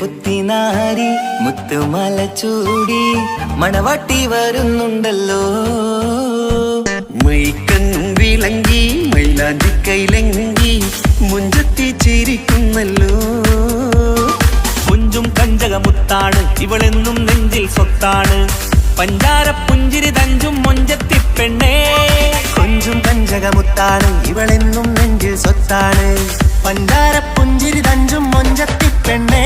പുത്തിനാരി മുത്തുമല ചൂടി മണവാട്ടി വരുന്നുണ്ടല്ലോ. മൈക്കണ്ണും വിളങ്ങി മൈലാഞ്ചി കൈലങ്കി മുഞ്ചത്തി ചിരിക്കുന്നല്ലോ. കുഞ്ചും കഞ്ചകമുത്താണ് ഇവളെന്നും നെഞ്ചിൽ സ്വത്താണ്. പഞ്ചാര പുഞ്ചിരി തഞ്ചും മൊഞ്ചത്തി പെണ്ണേ. കുഞ്ചും കഞ്ചകമുത്താണ് ഇവളെന്നും നെഞ്ചിൽ സ്വത്താണ്. പഞ്ചാര പുഞ്ചിരി തഞ്ചും മൊഞ്ചത്തി പെണ്ണേ.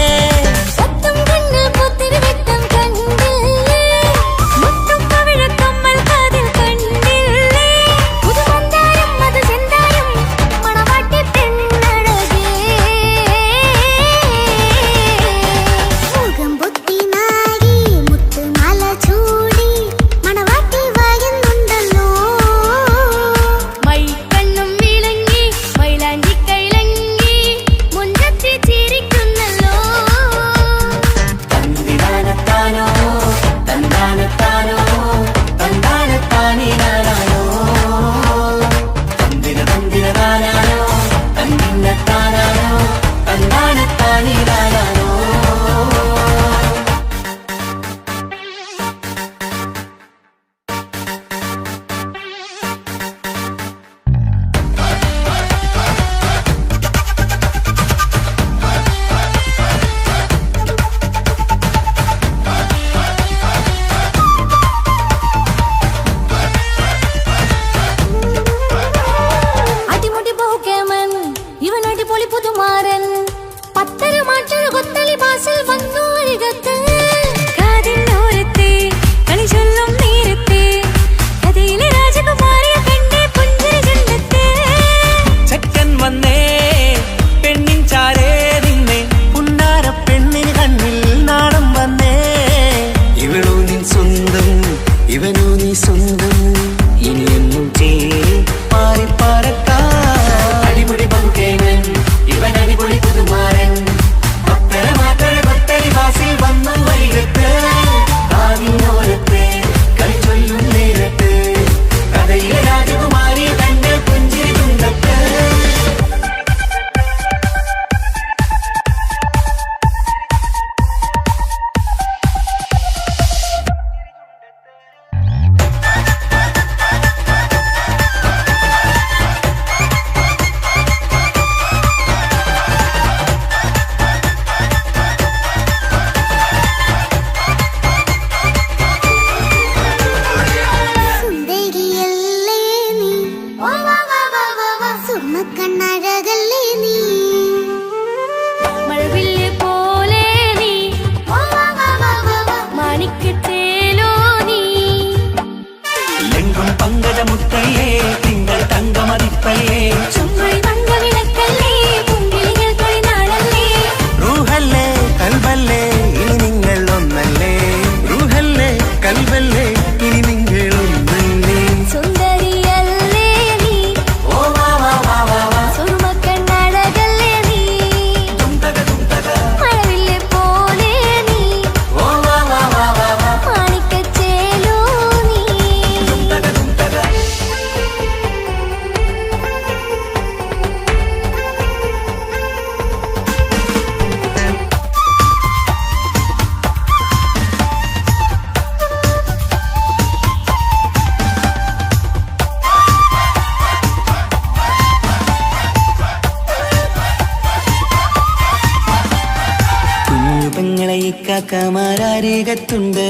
കാക്കമാരരികത്തുണ്ട്.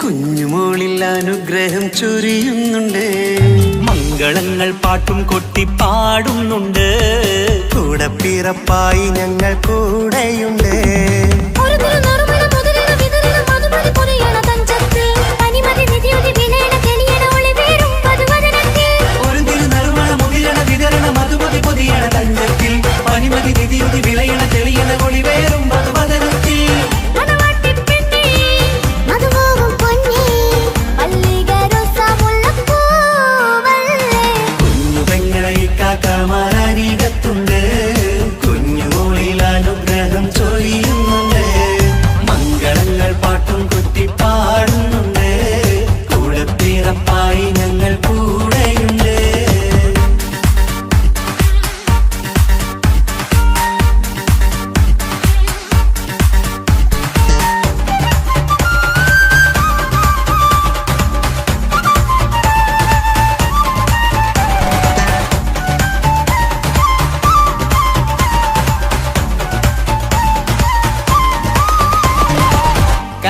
കുഞ്ഞുമോളിൽ അനുഗ്രഹം ചൊരിയുന്നുണ്ട്. മംഗളങ്ങൾ പാട്ടും കൊട്ടി പാടുന്നുണ്ട്. കൂടെ പിറപ്പായി ഞങ്ങൾ കൂടെയുണ്ട്. മധുമതി പൊതിയണ തഞ്ചത്തിൽ പനിമതി നിധിയുതി വിളയണ തെളിയണ ഒളിവേറും മധുവദന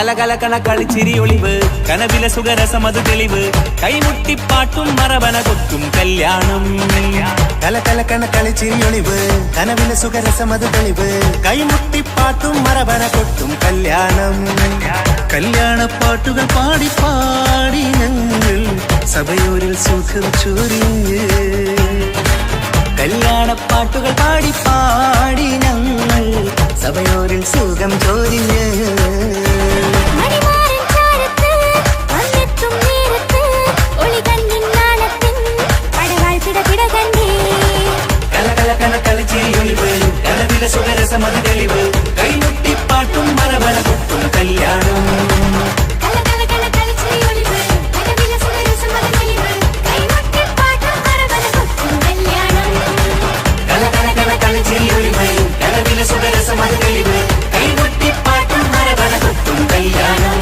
കലകലകണ കളിച്ചിരി ഒളിവ് കനവില സുഖരസമത് തെളിവ് കൈമുട്ടിപ്പാട്ടും മറവന കൊത്തും കല്യാണം കലകലകണ കളിച്ചിരിയൊളിവ് കനവിലെ സുഖരസമത് തെളിവ് കൈമുട്ടിപ്പാട്ടും മറവന കൊട്ടും കല്യാണം കല്യാണപ്പാട്ടുകൾ പാടി പാടി ഞങ്ങൾ സഭയൂരിൽ സുഖം ചൊരിഞ്ഞ് കല്യാണപ്പാട്ടുകൾ പാടി പാടി ഞങ്ങൾ സഭയോരിൽ സുഖം ചൊരിഞ്ഞ് കളിച്ചിരിയൊളിവ് കനവില സുഖരസമത് തെളിവ് കൈമുട്ടിപ്പാട്ടും മറവന കൊട്ടും കല്യാണം കനവില സുഖരസമത് തെളിവ് കൈമുട്ടിപ്പാട്ടും മറവന കൊട്ടും കല്യാണം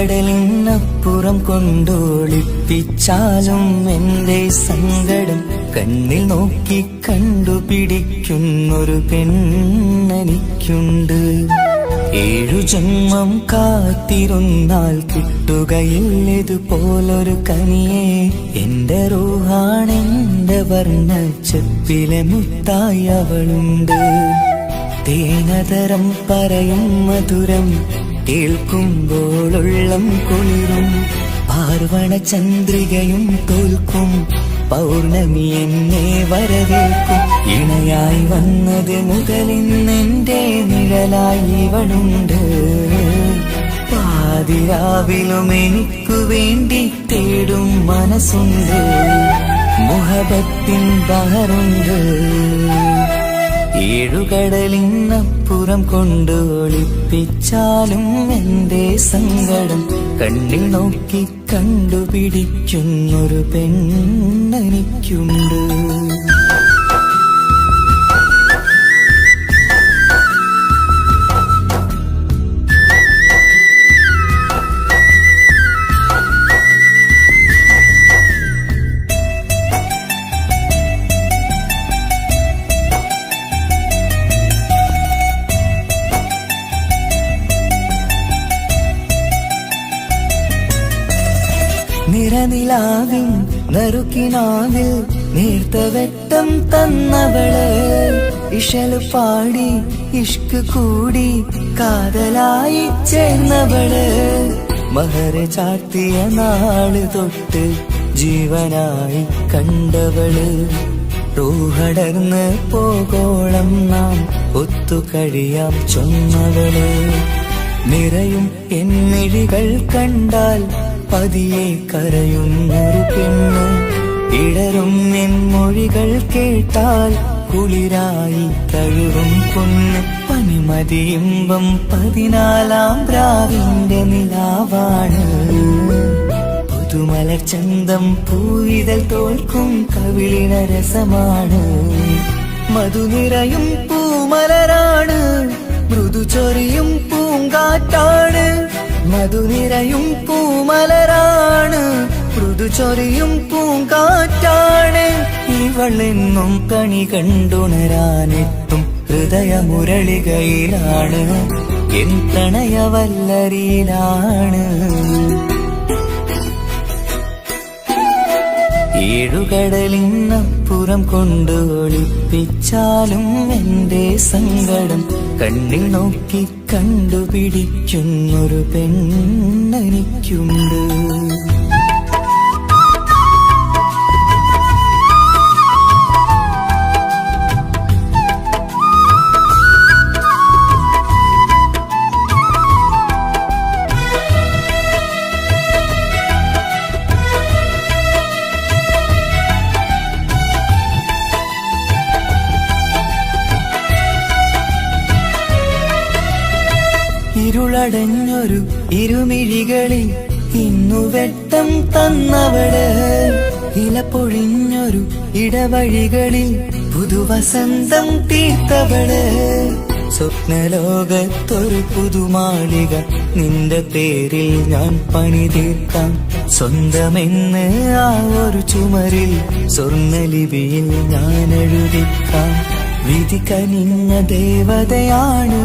ഏഴുകടലിനപ്പുറം കൊണ്ടോളിപ്പിച്ചാലും എന്റെ സങ്കടം കണ്ണിൽ നോക്കി കണ്ടുപിടിക്കുന്നൊരു പെണ്ണെനിക്കുണ്ട്. 7 ജന്മം കാത്തിരുന്നാൽ കിട്ടുകയില്ലതുപോലൊരു കനിയെ. എന്റെ റൂഹാണെന്റെ വർണ്ണച്ചെപ്പിലെ മുത്തായി അവളുണ്ട്. തേനതരം പറയും മധുരം കേൾക്കുമ്പോളുള്ളം കുളിരും. പാർവണ ചന്ദ്രികയും തോൽക്കും പൗർണമി എന്നെ വരവേൽക്കും. ഇണയായി വന്നത് മുതലിന്നെന്റെ നിഴലായി ഇവളുണ്ട്. പാതിരാവിലും എനിക്കു വേണ്ടി തേടും മനസ്സുണ്ട്. മുഹബത്തിൻ ബഹറുണ്ട്. 7 കടലിനപ്പുറം കൊണ്ട് ഒളിപ്പിച്ചാലും എന്റെ സങ്കടം കണ്ണിൽ നോക്കി കണ്ടുപിടിക്കുന്നൊരു പെണ്ണെനിക്കുണ്ട്. നിറനിലാവിൻ നറുക്കിനാവിൽ നേർത്ത വെട്ടം തന്നവള്. ഇഷല് പാടി ഇഷ്ക് കൂടി കാതലായി ചേർന്നവള്. മഹർ ചാർത്തിയ നാള് തൊട്ട് ജീവനായി കണ്ടവള്. റൂഹടർന്ന് പോകോളം നാം ഒത്തുകഴിയാം ചൊന്നവള്. നിറയും എന്നിഴികൾ കണ്ടാൽ പതിയെ കരയുന്നൊരു പെണ്ണ്. ഇടറും എൻ മൊഴികൾ കേട്ടാൽ കുളിരായി തഴുകും പൊന്ന്. പനിമതിയിമ്പം 14-ാം പ്രാവിന്റെ നിലാവാണ്. പുതുമലർ ചന്തം പൂവിതൽ തോൽക്കും കവിളിന രസമാണ്. മധുനിറയും പൂമലരാണ്. മൃദു ചൊരിയും പൂങ്കാറ്റാണ്. മധുനിറയും പൂമലരാണ്. മൃദു ചൊരിയും പൂങ്കാറ്റാണ്. ഇവളെന്നും കണി കണ്ടുണരാനെത്തും ഹൃദയമുരളികയിലാണ്. എൻ പ്രണയവല്ലരിയിലാണ്. ഏഴുകടലിനപ്പുറം കൊണ്ട് ഒളിപ്പിച്ചാലും എന്റെ സങ്കടം കണ്ണിൽ നോക്കി കണ്ടുപിടിക്കുന്നൊരു പെണ്ണെനിക്കുണ്ട്. ഇരുളടഞ്ഞൊരു ഇരുമിഴികളിൽ ഇന്നു വെട്ടം തന്നവള്, ഇല പൊഴിഞ്ഞൊരു ഇടവഴികളിൽ പുതുവസന്തം തീർത്തവള്. സ്വപ്നലോകത്തൊരു പുതുമാളിക നിന്റെ പേരിൽ ഞാൻ പണി തീർക്കാം. സ്വന്തമെന്ന് ആ ഒരു ചുമരിൽ സ്വർണ്ണലിപിയിൽ ഞാൻ എഴുതിക്കാം. വിധി കനിഞ്ഞ ദേവതയാണ്,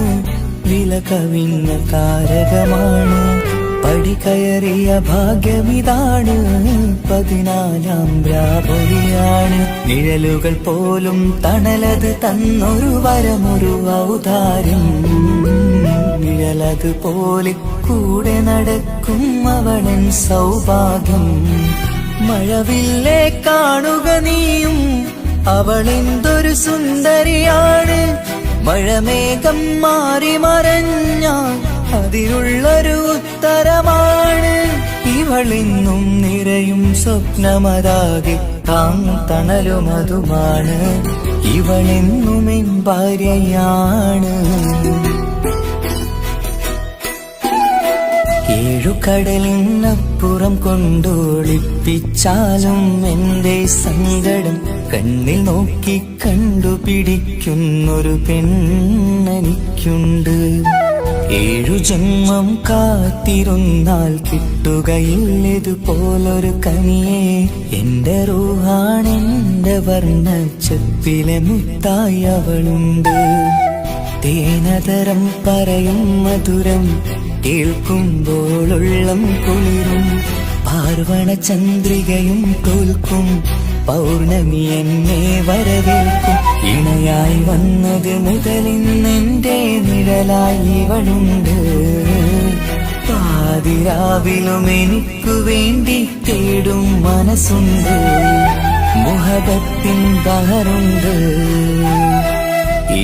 വില കവിഞ്ഞ താരകമാണ്. പടി കയറിയ ഭാഗ്യമിതാണ്, 14ാം രാപൊലിയാണ്. നിഴലുകൾ പോലും തണലത് തന്നൊരു വരമൊരു ഔദാര്യം. നിഴലത് പോലെ കൂടെ നടക്കും അവളൻ സൗഭാഗ്യം. മഴവില്ലേ കാണുക നീയും, അവളെന്തൊരു സുന്ദരിയാണ്. മഴമേഘം മാറി മറഞ്ഞാൽ അതിനുള്ളൊരു ഉത്തരമാണ്. ഇവളിന്നും നിറയും സ്വപ്നമതാകെ താങ്ങും തണലുമതുമാണ്. ഇവളെന്നും എൻ ഭാര്യയാണ്. ഏഴുകടലിനപ്പുറം കൊണ്ടൊളിപ്പിച്ചാലും എന്റെ സങ്കടം കണ്ണിൽ നോക്കി കണ്ടുപിടിക്കുന്നൊരു പെണ്ണെനിക്കുണ്ട്. 7 ജന്മം കാത്തിരുന്നാൽ കിട്ടുകയില്ലതുപോലൊരു കനിയെ. എന്റെ റൂഹാണെന്റെ വർണ്ണച്ചപ്പിലെ മുത്തായി അവളുണ്ട്. തേനതരം പറയും മധുരം കേൾക്കുമ്പോളുള്ളം കുളിരും. പാർവണ ചന്ദ്രികയും തോൽക്കും, പൗർണമി എന്നെ വരവേൽക്കും. ഇണയായി വന്നത് മുതലിന്നെന്റെ നിഴലായി ഇവളുണ്ട്. പാതിരാവിലും എനിക്കു വേണ്ടി തേടും മനസ്സുണ്ട്. മുഹബത്തിൻ ബഹറുണ്ട്.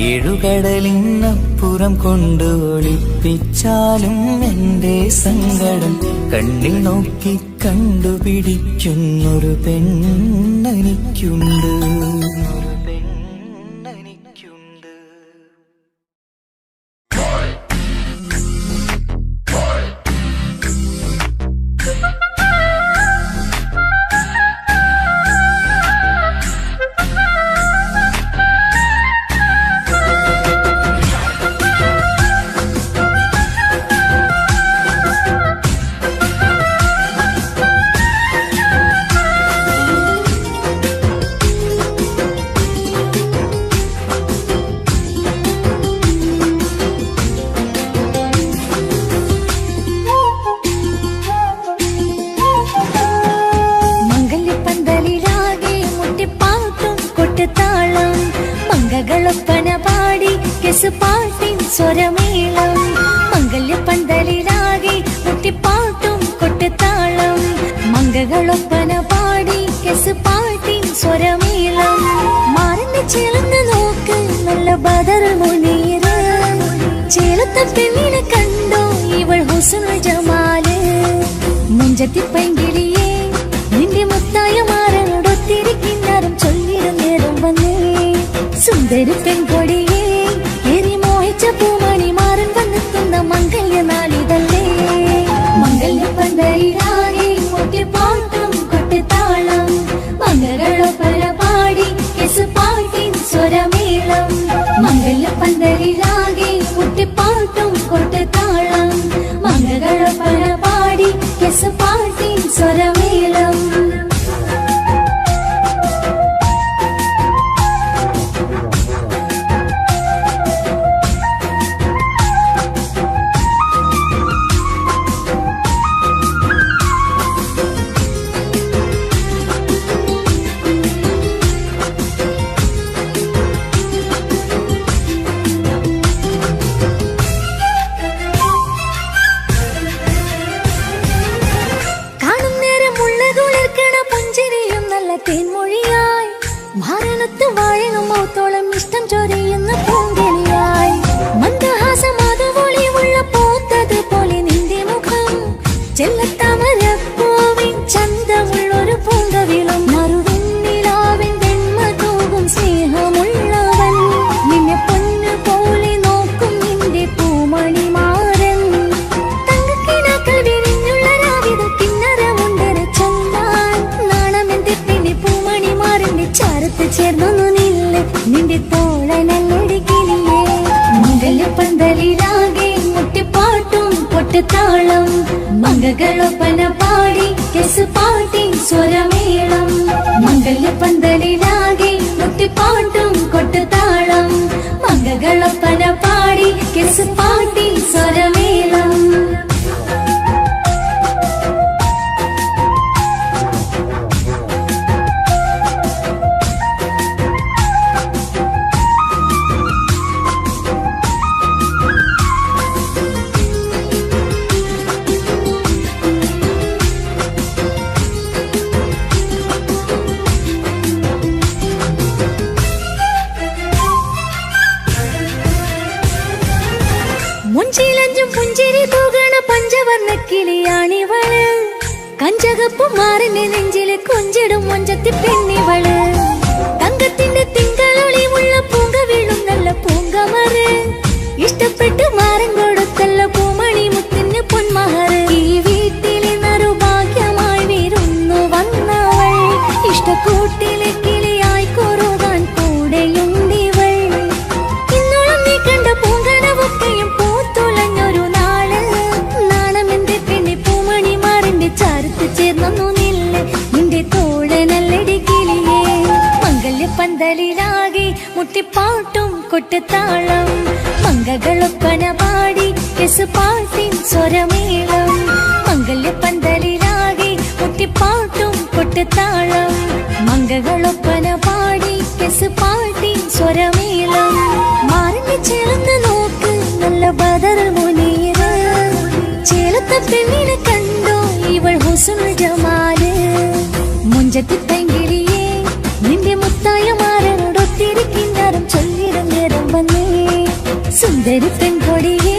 ഏഴുകടലിനപ്പുറം കൊണ്ട് ഒളിപ്പിച്ചാലും എന്റെ സങ്കടം കണ്ണിൽ നോക്കി കണ്ടുപിടിക്കുന്നൊരു പെണ്ണെനിക്കുണ്ട്. മംഗളൊപ്പന പാടി കെസുപാട്ടിൻ സ്വരമേളം. മംഗല്യപ്പന്തലിലാകെ മുട്ടിപ്പാട്ടും കൊട്ടുതാളം. മംഗളൊപ്പന പാടി കെസുപാട്ടിൻ സ്വരമേളം. മാറിന്റെ ചേർന്ന് നോക്ക് നല്ല ബദർ മുനീറ്. ചേലത്തെ പെണ്ണിനെ കണ്ടോ ഇവൾ ഹുസ്നുൽ ജമാല്. മുഞ്ചത്തി പൈങ്കിളിയെ നിന്റെ മുത്തായ മാറനോടൊത്തിരിക്കിന്നാരും ചൊല്ലിടും നേരം വന്നേ. സുന്ദരി പെൺകൊടിയെ എരി മോഹിച്ച പൂമണി മാറൻ വന്നെത്തുന്ന മംഗല്യ നാളിതല്ലേ. മംഗല്യപ്പന്തലിലാകെ മുട്ടിപ്പാട്ടും കൊട്ടുതാളം. മംഗളൊപ്പന പാടി കെസുപാട്ടിൻ സ്വരമേളം. മംഗല്യപ്പന്തലിലാകെ മുട്ടിപ്പാട്ടും കൊട്ടുതാളം. മംഗളൊപ്പന പാടി കെസുപാട്ടിൻ സ്വരമേളം. മാരണത്ത് വാഴണം മൗത്തോളം ഇഷ്ടം ചൊരിയുന്ന പൂങ്കിളിയായി മന്ദഹാസം അതുപൊളിയുള്ള പൂത്തത് പോലെ നിന്റെ മുഖം ചെല്ലത്താമരപ്പൂവിൻ ചന്തമുള്ളൊരു പൂങ്കവിളും മറുവെണ്ണിലാവിൻ വെണ്മ തൂകും സ്നേഹമുള്ളവൻ നിന്നെ പൊന്നു പോലെ നോക്കും നിന്റെ പൂമണിമാരൻ തങ്കക്കിനാക്കൾ വിരിഞ്ഞുള്ള രാവിലെ കിന്നരമുണ്ടര ചൊല്ലാൻ നാണമെന്റെ പെണ്ണെ പൂമണിമാരന്റെ ചാരത്ത് ചേർന്നൊന്നു നില്ല് നിന്റെ തോളനല്ലടിക്കില്ലേ മംഗല്യപ്പന്തലിലാകെ മുട്ടിപ്പാട്ടും പൊട്ടുതാളം മംഗകളൊപ്പന പാടി കെസ് പാട്ടി സ്വരമേളം മംഗല്യപ്പന്തലിലാകെ മുട്ടിപ്പാട്ടും കൊട്ടുതാളം മംഗകളൊപ്പന പാടി കെസ് പാട്ടി സ്വരമേളം മുഞ്ചിലഞ്ചും പുഞ്ചിരി തൂകണ പഞ്ചവർണ്ണ കിളിയാണിവള് കഞ്ചകപ്പും മാറിന്റെ നെഞ്ചില് കൊഞ്ചിടും മൊഞ്ചത്തി പെണ്ണിവള് തങ്കത്തിന്റെ തിങ്കളൊളിവുള്ള പൂങ്ക വീഴും നല്ല പൂങ്കമറ് ഇഷ്ടപ്പെട്ട് മാറൻ കൊടുത്തല്ല പൂമണി മുത്തിന് പൊന്മഹറ് ഈ വീട്ടിലെ നറുഭാഗ്യമായി വീരുന്നു വന്നവൾ ഇഷ്ടക്കൂട്ടിലെ കിളിയായി കൊറുകാൻ കൂടെയുണ്ടിവൾ ഇന്നോളം നീ കണ്ട പൂങ്കനവൊക്കെയും പൂത്തുലഞ്ഞൊരു നാള് നാണമെന്റെ പെണ്ണെ പൂമണിമാറിന്റെ ചാരത്ത് ചേർന്നു നില്ല് നിന്റെ തോളനല്ലടി കിളിയേ മംഗല്യപ്പന്തലിലാകെ മുട്ടിപ്പാട്ടും കൊട്ടുതാളം മംഗകളൊപ്പന പാടി കെസ് പാട്ടിൻ സ്വരമേളം മംഗല്യപ്പന്തലിലാകെ മുട്ടിപ്പാട്ടും കൊട്ടുതാളം മംഗകളൊപ്പന പാടി കെസ് പാട്ടിൻ സ്വരമേളം മാറിന്റെ ചേർന്ന് നോക്ക് നല്ല ബദർ മുനീറ് ചേലത്തെ പെണ്ണിനെ കണ്ടോ ഇവൾ ഹുസ്നുൽ ജമാല് മുഞ്ചത്തി പെങ്കിളിയേ നിന്റെ മുത്തായ മാറനോടൊത്തിരിക്കിന്നാരം ചൊല്ലിടും നേരം വന്നേ സുന്ദരി പെൺകൊടിയേ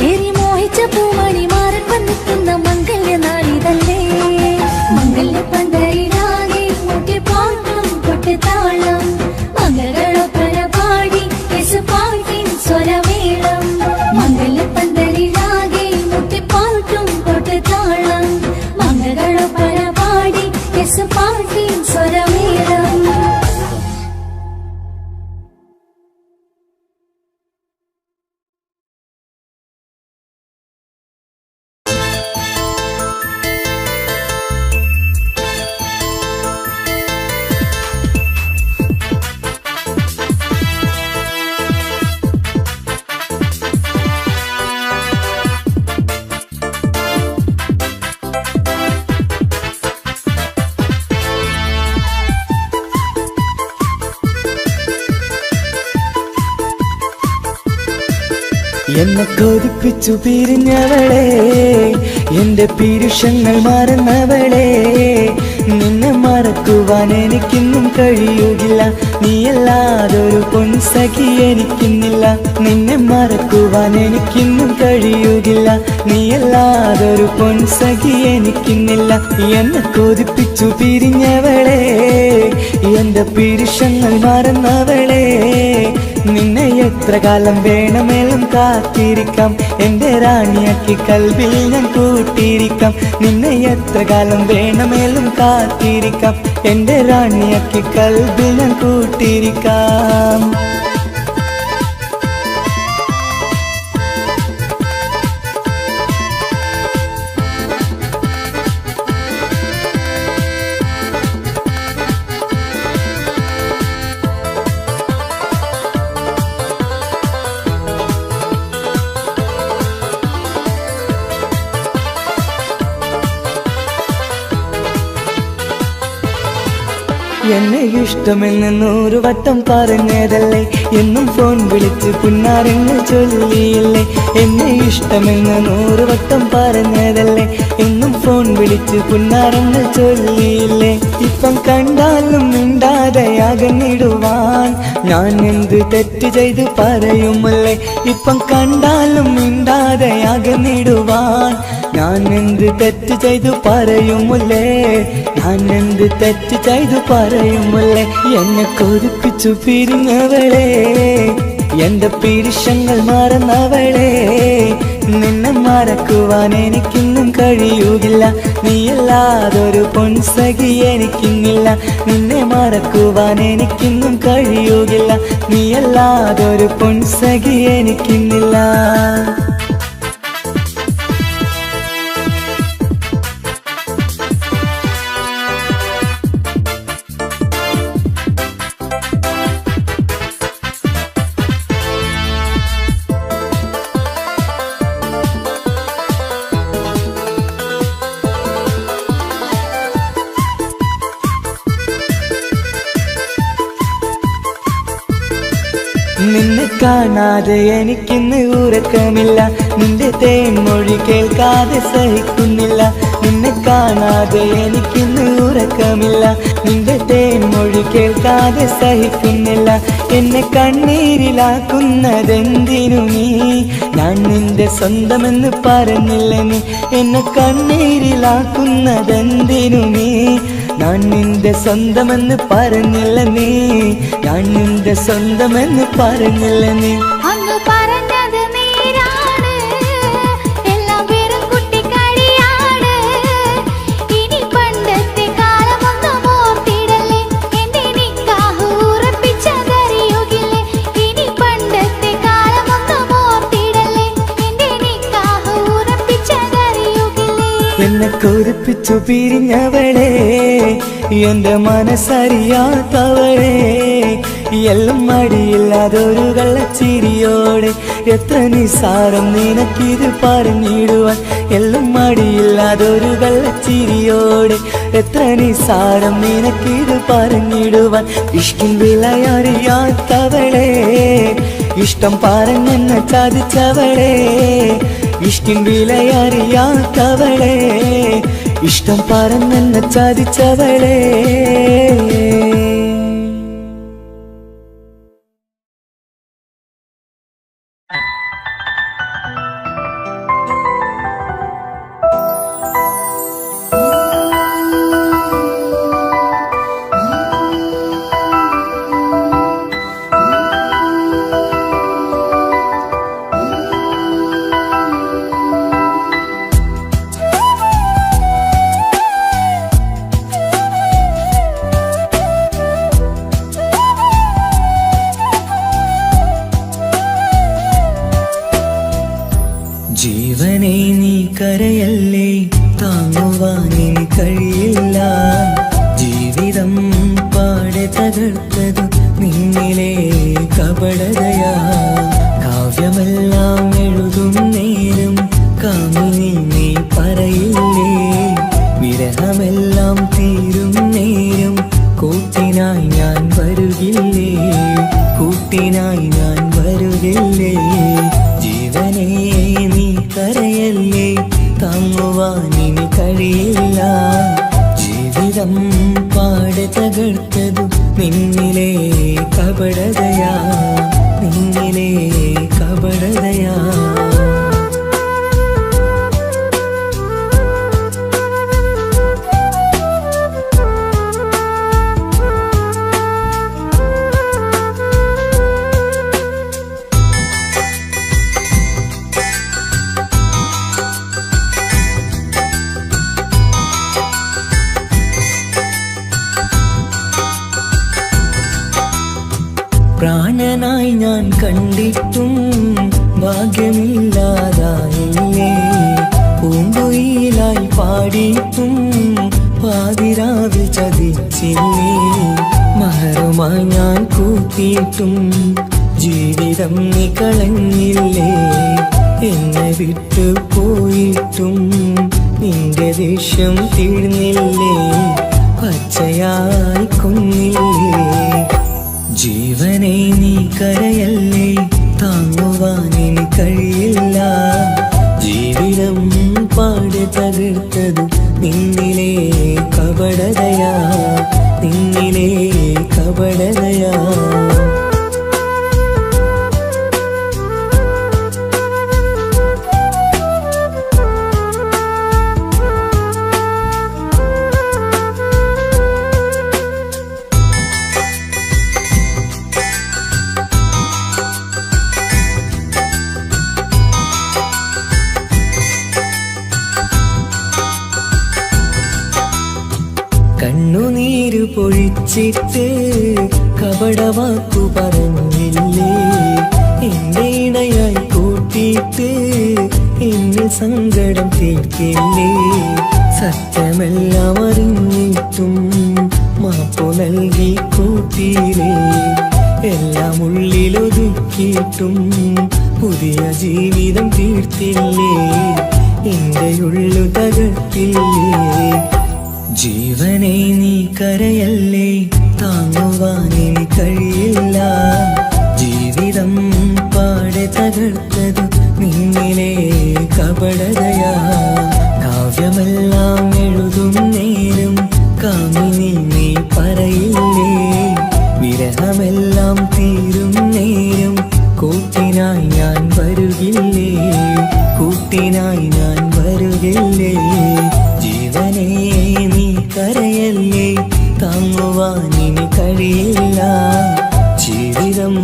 ഏറി മോഹിച്ച പൂമണി മാറൻ വന്നെത്തുന്ന മംഗല്യ നാളിതല്ലേ മംഗല്യപ്പന്തലിലാകെ മുട്ടിപ്പാട്ടും കൊട്ടുതാളം മംഗളൊപ്പന പാടി കെസ് പാട്ടിൻ സ്വരമേളം മംഗല്യപ്പന്തലിലാകെ മുട്ടിപ്പാട്ടും കൊട്ടുതാളം മംഗളൊപ്പന പാടി കെസ് പാട്ടിൻ സ്വരമേളം എന്നെ കൊതിപ്പിച്ചു പിരിഞ്ഞവളെ എന്റെ പീരുഷങ്ങൾ മറന്നവളെ നിന്നെ മറക്കുവാൻ എനിക്കിന്നും കഴിയുകില്ല നീയല്ലാതൊരു പൊൻസഖി എനിക്കിന്നില്ല നിന്നെ മറക്കുവാൻ എനിക്കിന്നും കഴിയുകില്ല നീയല്ലാതൊരു പൊൻസഖി എനിക്കിന്നില്ല എന്നെ കൊതിപ്പിച്ചു പിരിഞ്ഞവളെ എന്റെ പീരുഷങ്ങൾ മറന്നവളെ നിന്നെ എത്ര കാലം വേണമെങ്കിലും കാത്തിരിക്കാം എന്റെ റാണിയാക്കി കൽവിൽ ഞാൻ കൂട്ടിയിരിക്കാം നിന്നെ എത്ര കാലം വേണമെങ്കിലും കാത്തിരിക്കാം എന്റെ റാണിയാക്കി കൽവിൽ ഞാൻ കൂട്ടിയിരിക്കാം എന്നെ ഇഷ്ടമെന്ന് 100 വട്ടം പറഞ്ഞതല്ലേ എന്നും ഫോൺ വിളിച്ച് പുന്നാരങ്ങൾ ചൊല്ലിയില്ലേ എന്നെ ഇഷ്ടമെന്ന് 100 വട്ടം പറഞ്ഞതല്ലേ എന്നും ഫോൺ വിളിച്ച് പുന്നാരങ്ങൾ ചൊല്ലിയില്ലേ ഇപ്പം കണ്ടാലും മിണ്ടാതെയാ അകന്നിടുവാൻ ഞാൻ എന്ത് തെറ്റ് ചെയ്ത് പറയുമല്ലേ ഇപ്പം കണ്ടാലും മിണ്ടാതെ അകന്നിടുവാൻ ഞാൻ എന്ത് തെറ്റ് ചെയ്തു പറയുമല്ലേ ഞാൻ എന്ത് തെറ്റ് ചെയ്തു പറയുമല്ലേ എന്നെ കൊതിപ്പിച്ചു പിരിഞ്ഞവളെ എന്റെ പിരിശങ്ങൾ മറന്നവളെ നിന്നെ മറക്കുവാൻ എനിക്കിന്നും കഴിയുകില്ല നീയല്ലാതൊരു പൊൻസഖി എനിക്കിന്നില്ല നിന്നെ മറക്കുവാൻ എനിക്കിന്നും കഴിയുകില്ല നീയല്ലാതൊരു പൊൻസഖി എനിക്കിന്നില്ല നിന്നെ കാണാതെ എനിക്കിന്ന് ഉറക്കമില്ല നിന്റെ തേൻമൊഴി കേൾക്കാതെ സഹിക്കുന്നില്ല നിന്നെ കാണാതെ എനിക്കിന്ന് ഉറക്കമില്ല നിന്റെ തേൻമൊഴി കേൾക്കാതെ സഹിക്കുന്നില്ല എന്നെ കണ്ണീരിലാക്കുന്നതെന്തിനു നീ ഞാൻ നിന്റെ സ്വന്തമെന്ന് പറഞ്ഞില്ല നീ എന്നെ കണ്ണീരിലാക്കുന്നതെന്തിനു നീ ഞാൻ നിന്റെ സ്വന്തമെന്ന് പറഞ്ഞില്ല നീ ഞാൻ നിന്റെ സ്വന്തമെന്ന് പറഞ്ഞില്ല നീ അങ്ങ് പറഞ്ഞത് നേരാണ് എല്ലാം വെറും കുട്ടിക്കളിയാണ് ഇനി പണ്ടത്തെ കാലമൊന്നും ഓർത്തിടല്ലേ എന്റെ നിക്കാഹ് ഉറപ്പിച്ചതറിയുകില്ലേ ഇനി പണ്ടത്തെ കാലമൊന്നും ഓർത്തിടല്ലേ എന്റെ നിക്കാഹ് ഉറപ്പിച്ചതറിയുകില്ലേ എന്നെ കൊതിപ്പിച്ചു പിരിഞ്ഞവളെ എന്റെ മനസ്സറിയാത്തവളെ എല്ലാം മടിയില്ലാതൊരു കള്ളച്ചിരിയോടെ എത്ര നിസാരം നിനക്കിത് പറഞ്ഞിടുവാൻ എല്ലാം മടിയില്ലാതൊരു കള്ളച്ചിരിയോടെ എത്ര നിസാരം നിനക്കിത് പറഞ്ഞിടുവാൻ ഇഷ്കിൻ വിലയറിയാത്തവളെ ഇഷ്ടം പറഞ്ഞെന്നെ ചതിച്ചവളെ ഇഷ്കിൻ വിലയറിയാത്തവളെ ഇഷ്ടം പറഞ്ഞെന്നെ ചതിച്ചവളെ ജീവനെ നീ കരയല്ലേ താങ്ങുവാനിനി കഴിയില്ല ജീവിതം പാടെ തകർത്തത് നിന്നിലെ കപടതയാ കാവ്യമെല്ലാം എഴുതും നേരം കാമിനി നീ പറയില്ലേ വിരഹമെല്ലാം തീരും നേരം കൂട്ടിനായി ഞാൻ വരുകില്ലേ കൂട്ടിനായി ഞാൻ വരുകില്ലേ ജീവനേ നീ കരയല്ലേ താങ്ങുവാനിനി കഴിയില്ല ജീവിതം പാടെ തകർത്തതു നിന്നിലെ കപടതയാ നിന്നിലെ കപടതയാ പ്രാണനായി ഞാൻ കണ്ടിട്ടും ഭാഗ്യമില്ലാതായില്ലേ പൂങ്കുയിലായി പാടിയിട്ടും പാതിരാവിൽ ചതിച്ചില്ലേ മഹറുമായി ഞാൻ കൂട്ടിയിട്ടും ജീവിതം നീ കളഞ്ഞില്ലേ എന്നെ വിട്ടു പോയിട്ടും നിന്റെ ദേഷ്യം തീർന്നില്ലേ പച്ചയായി കൊന്നില്ലേ ജീവനെ നീ കരയല്ലേ താങ്ങുവാനിനി കഴിയില്ല ജീവിതം പാടെ തകർത്തത് നിന്നിലെ കപടതയാ നിന്നിലെ കപടതയാ. കണ്ണുനീരു പൊഴിച്ചിട്ട് കപടവാക്കു പറഞ്ഞില്ലേ, എന്റെ ഇണയായി കൂട്ടിയിട്ട് എന്നിൽ സങ്കടം തീർക്കില്ലേ. സത്യമെല്ലാം അറിഞ്ഞിട്ടും മാപ്പു നൽകി കൂട്ടിയില്ലേ, എല്ലാം ഉള്ളിലൊതുക്കിയിട്ടും പുതിയ ജീവിതം തീർത്തില്ലേ, എന്റെ ഉള്ളു തകർത്തില്ലേ. ജീവനെ നീ കരയല്ലേ, താങ്ങുവാനിനി കഴിയില്ല. ജീവിതം പാടെ തകർത്തത് നിന്നിലെ കപടതയാ. കാവ്യമെല്ലാം എഴുതും നേരം കാമിനി നീ പറയില്ലേ, വിരഹമെല്ലാം തീരും നേരം കൂട്ടിനായി ഞാൻ വരുകില്ലേ, കൂട്ടിനായി ഞാൻ വരുകില്ലേ. ജീവനേ നീ കരയല്ലേ, താങ്ങുവാനിനി കഴിയില്ല. ജീവിതം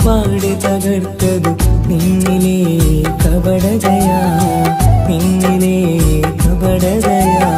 പാടെ തകർത്തത് നിന്നിലെ കപടതയാ, നിന്നിലെ കപടതയാ.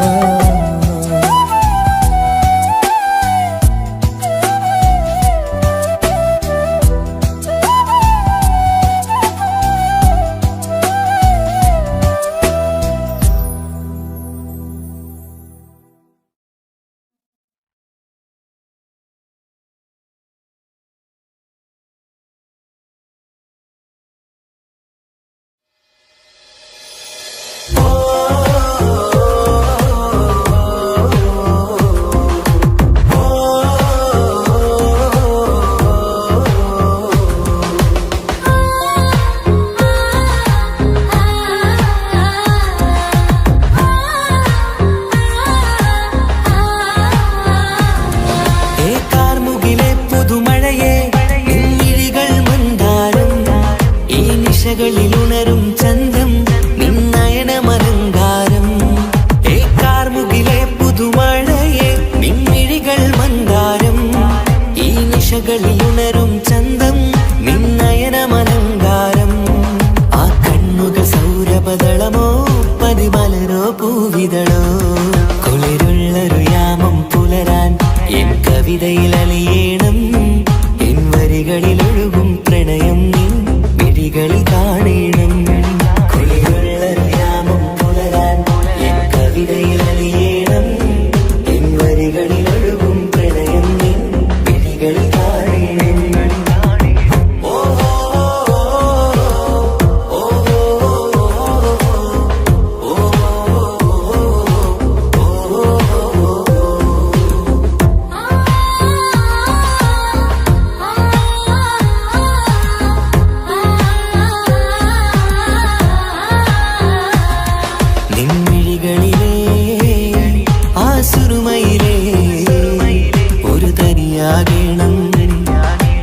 ിലുണരും ചന്തം നിന്നയനമലങ്കാരം. ഏ കാർമുകിലെ പുതുമഴയെ നിൻമിഴികൾ മന്ദാരം. ഈ നിശകളിലുണരും ചന്തം നിന്നയനമലങ്കാരം. ആ കണ്ണുകൾ സൗരഭദളമോ പതിമലരോ പൂവിതളോ. കുളിരുള്ളൊരു യാമം പുലരാൻ എൻ കവിതയിൽ അലിയേണം. എൻ വരികളിലൊഴുകും പ്രണയം നിൻ മിഴികളിൽ കാണണം. കുളിരുള്ളൊരു യാമം പുലരാൻ എൻ കവിതയിൽ അലിയേണം. എൻ വരികളിലൊഴുകും പ്രണയം നിൻ മിഴികളിൽ കാണണം. ഒരു തരിയാകണം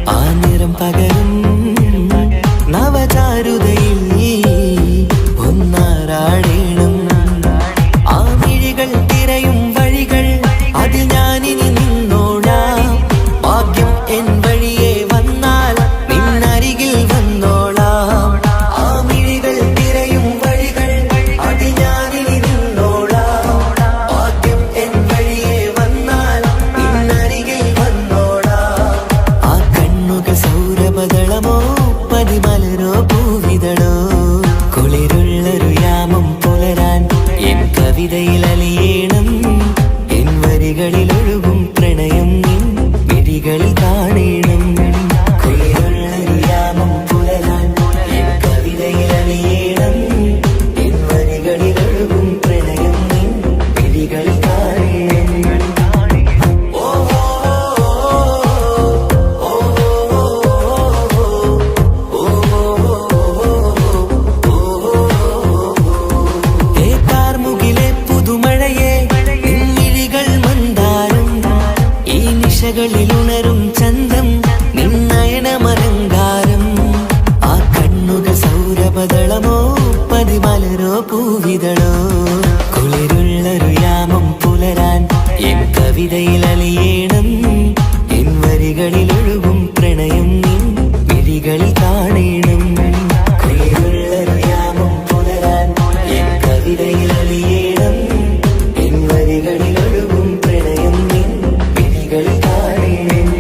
ആ നിറം പകരും നവചാരുതയിൽ ഒന്നാറാടേണം. ആ മിഴികൾ തിരയും വഴികൾ അതിൽ ഞാനിനി നിന്നോളാം. ഭാഗ്യം എൻ വഴിയെ വന്നാൽ നിന്നരികിൽ വന്നോളാം. ആ മിഴികൾ തിരയും വഴികൾ അതിൽ ഞാനിനി നിന്നോളാം. ഭാഗ്യം എൻ വഴിയെ വന്നാൽ നിന്നരികിൽ വന്നോളാം. ആ കണ്ണുകൾ സൗരഭദളമോ പതിമലരോ പൂവിതളോ. കുളിരുള്ളൊരു യാമം പുലരാൻ എൻ കവിതയിൽ അലിയേണം. എൻ വരികളിലൊഴുകും പ്രണയം നിൻ മിഴികളിൽ കാണണം. കുളിരുള്ളൊരു യാമം പുലരാൻ എൻ കവിതയിൽ അലിയേണം. എൻ വരികളിലൊഴുകും പ്രണയം നിൻ മിഴികളിൽ കാണണം. ിലുണരും ചന്തം നിന്നയനമലങ്കാരം ആ കണ്ണുകൾ സൗരഭദളമോ പതിമലരോ പൂവിതളോ കുളിരുള്ളൊരു യാമം പുലരാൻ എൻ കവിതയിൽ അലിയേണം എൻ വരികളിൽ ഒഴുകും പ്രണയം നിൻ വിഴികളിൽ കാണണം കുളിരുള്ളൊരു യാമം പുലരാൻ എൻ കവിതയിൽ അലിയേണം എൻ വരികളിൽ ഒഴുകും പ്രണയം നിൻ വിഴികളിൽ കാണണം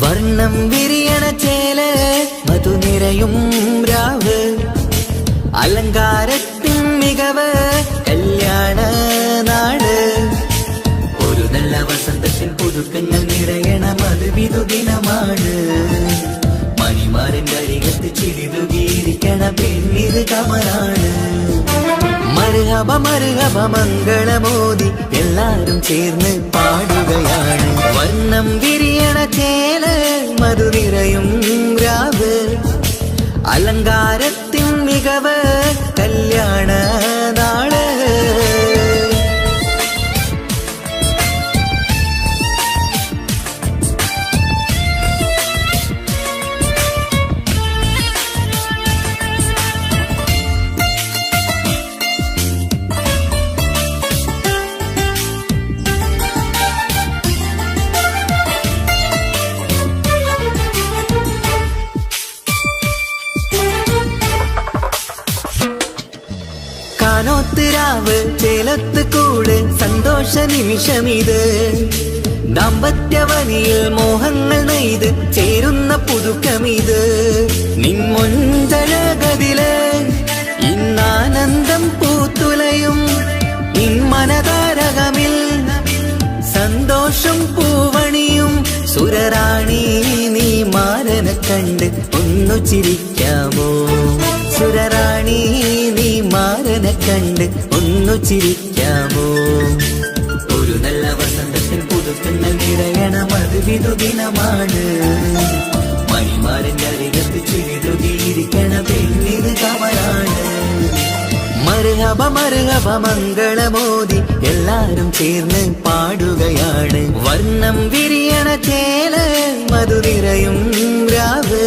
വർണ്ണം വിരിയണ ചേല് മധുനിരയും രാവ് അലങ്കാരത്തിൻ മികവ് കല്യാണ നാട് ഒരു നല്ല വസന്തത്തിൻ പുതുക്കങ്ങൾ നിറയണ മധുവിധു ദിനമാണ് മണിമാരന്റെ അരികത്ത് ചിരിതുകീരിക്കണ പെണ്ണിത് കമലാണ് മർഹബ മർഹബ മംഗളമോദി എല്ലാരും ചേർന്ന് പാടുകയാണ് വർണ്ണം വിരിയണ ചേല് മധുനിരയും രാവ് അലങ്കാരത്തിൻ മികവ് കല്യാണ നാള് കാനോത്തിരാവ് ചേലത്ത് കൂട് സന്തോഷ നിമിഷമിത് ദാമ്പത്യവനിയിൽ മോഹങ്ങൾ നെയ്ത് ചേരുന്ന പുതുക്കമിത് നിൻമൊഞ്ചഴകതില് ഇന്നാനന്ദം പൂത്തുലയും ഇൻമനതാരകമിൽ സന്തോഷം പൂവണിയും സുരറാണി നീ മാരനെ കണ്ട് ഒന്നു ചിരിക്കാമോ സുരറാണി നീ മാരനെ കണ്ട് ഒന്നു ചിരിക്കാമോ ഒരു നല്ല വസന്തത്തിൽ പുതുക്കങ്ങൾ നിറയണ മധുവിധു ദിനമാണ് മണിമാരന്റെ അരികത്ത് ചിരിതുകീരിക്കണ പെണ്ണിത് കമലാണ് മർഹബ മർഹബ മംഗളമോദി എല്ലാരും ചേർന്ന് പാടുകയാണ് വർണ്ണം വിരിയണ ചേല് മധുനിരയും രാവ്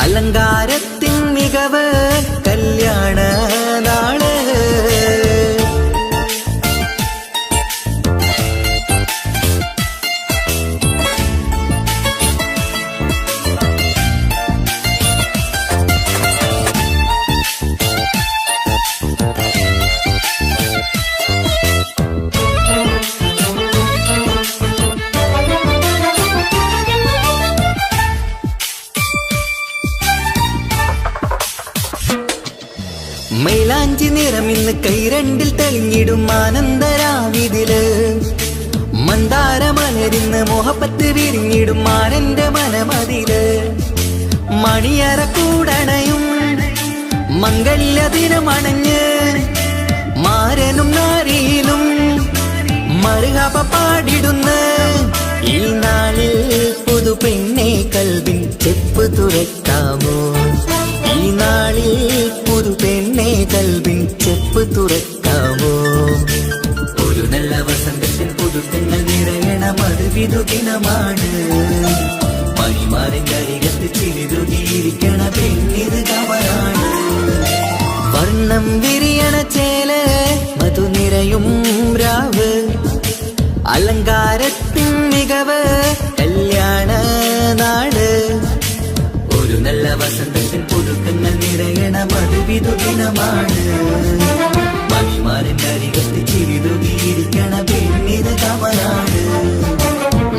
അലങ്കാരത്തിൻ മികവ് കല്യാണ നാള് മൈലാഞ്ചി നിറമിന്ന് കൈരണ്ടിൽ തെളിഞ്ഞിടും ആനന്ദരാവിതില് മന്ദാരമലരിന്ന് മോഹപ്പത്ത് വിരിഞ്ഞിടും മാനന്റെ മനമതില് മണിയറ കൂടണയും മംഗല്യ ദിനമണഞ്ഞ് മാരനും നാരിയിലും മർഹബ പാടിടുന്ന ഈ നാളിൽ പുതു പെണ്ണെ കൽവിൻ ചെപ്പ് തുറക്കാമോ ഈ നാളിൽ പുതു പെണ്ണെ കൽവിൻ ചെപ്പ് തുറക്കാമോ മധുവിധുദിനമാണ് മണിമാറിന്റെ അരികത്ത് ചിരിതുകിയിരിക്കണ പെണ്ണിത് കവറാണ് വർണ്ണം വിരിയണ ചേല മധു നിറയും രാവ് അലങ്കാരത്തിൻ മികവ് കല്യാണ നാട് ഒരു നല്ല വസന്തത്തിൽ പുതുക്കങ്ങൾ നിറയണ മധുവിധുദിനമാണ് മണിമാറിന്റെ അരികത്ത് ചിരിതുകിയിരിക്കണ പെണ്ണിത് കവറാണ്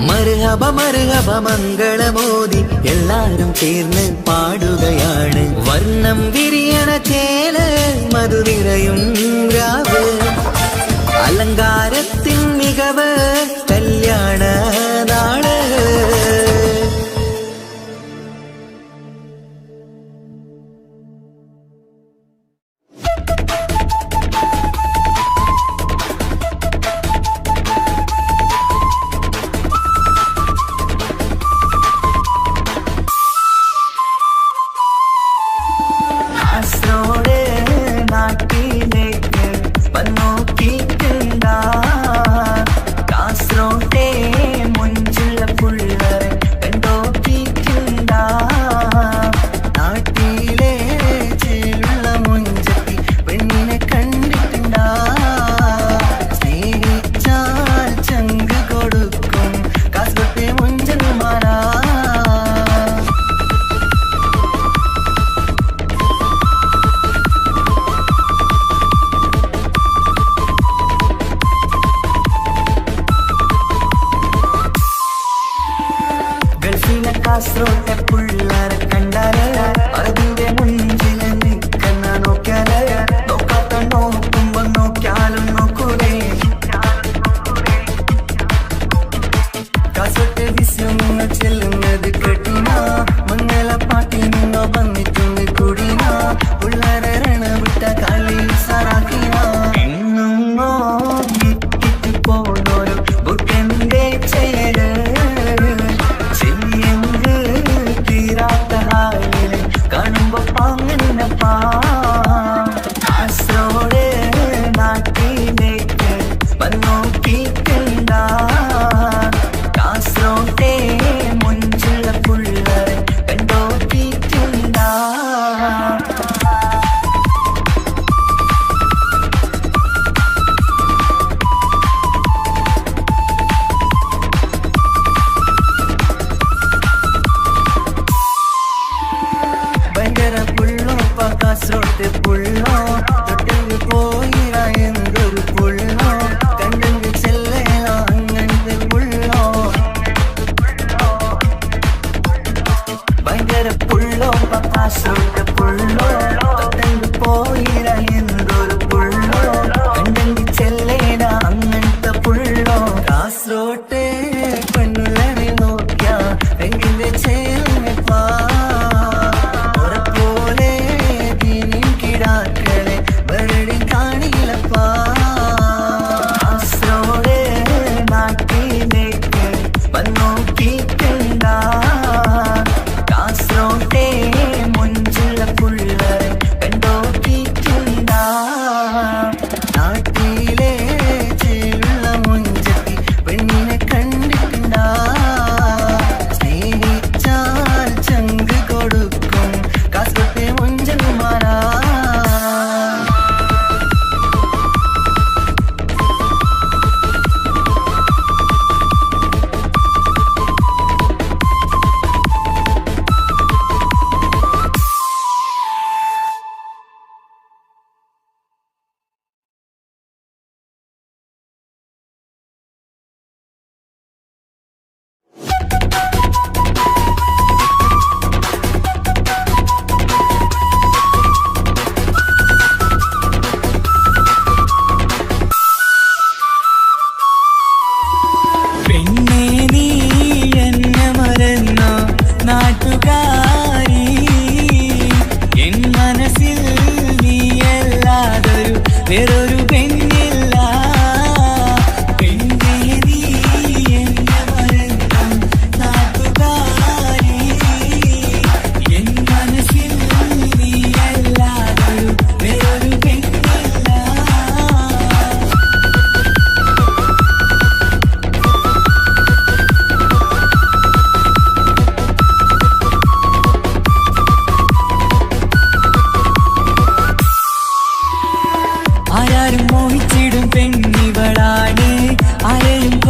മർഹബ മർഹബ മംഗളമോദി എല്ലാരും ചേർന്ന് പാടുകയാണ് വർണ്ണം വിരിയണ ചേല മധു നിറയും രാവ് അലങ്കാരത്തിൻ മികവ് കല്യാണ നാള് കാസർഗോഡ് നാട്ടിലേക്ക് വന്നോക്കിട്ടുണ്ടാ കാസർഗോട്ടെ മുഞ്ചുള്ള പുള്ളറെ കണ്ടോക്കിട്ടുണ്ടാ നാട്ടിലെ ചേലുള്ള മുഞ്ചത്തി പെണ്ണിനെ കണ്ടിട്ടുണ്ടാ സ്നേഹിച്ചാൽ ചങ്ക് കൊടുക്കും കാസർഗോട്ടെ മുഞ്ചന്മാരാ കാസർഗോട്ടെ പുള്ളാരെ കണ്ടാല് അതിന്റെ മുഞ്ചില് നിൽക്കുന്ന നോക്കിയാല് നോക്കാത്ത നോക്കുമ്പോ നോക്കിയാലും നോക്കൂലേ കാസർഗോട്ടെ വിസ്യങ്ങൾ ചെല്ലുന്നത് കേട്ടിന മംഗള പാട്ടിൽ നിന്നോ വന്നിട്ടുണ്ട് കൂടിന പുള്ളാരെ രണവിട്ട കളി സാറാക്കിന എങ്ങോ കിട്ടിട്ട് പോണോരു ബുട്ടന്റെ ചേര്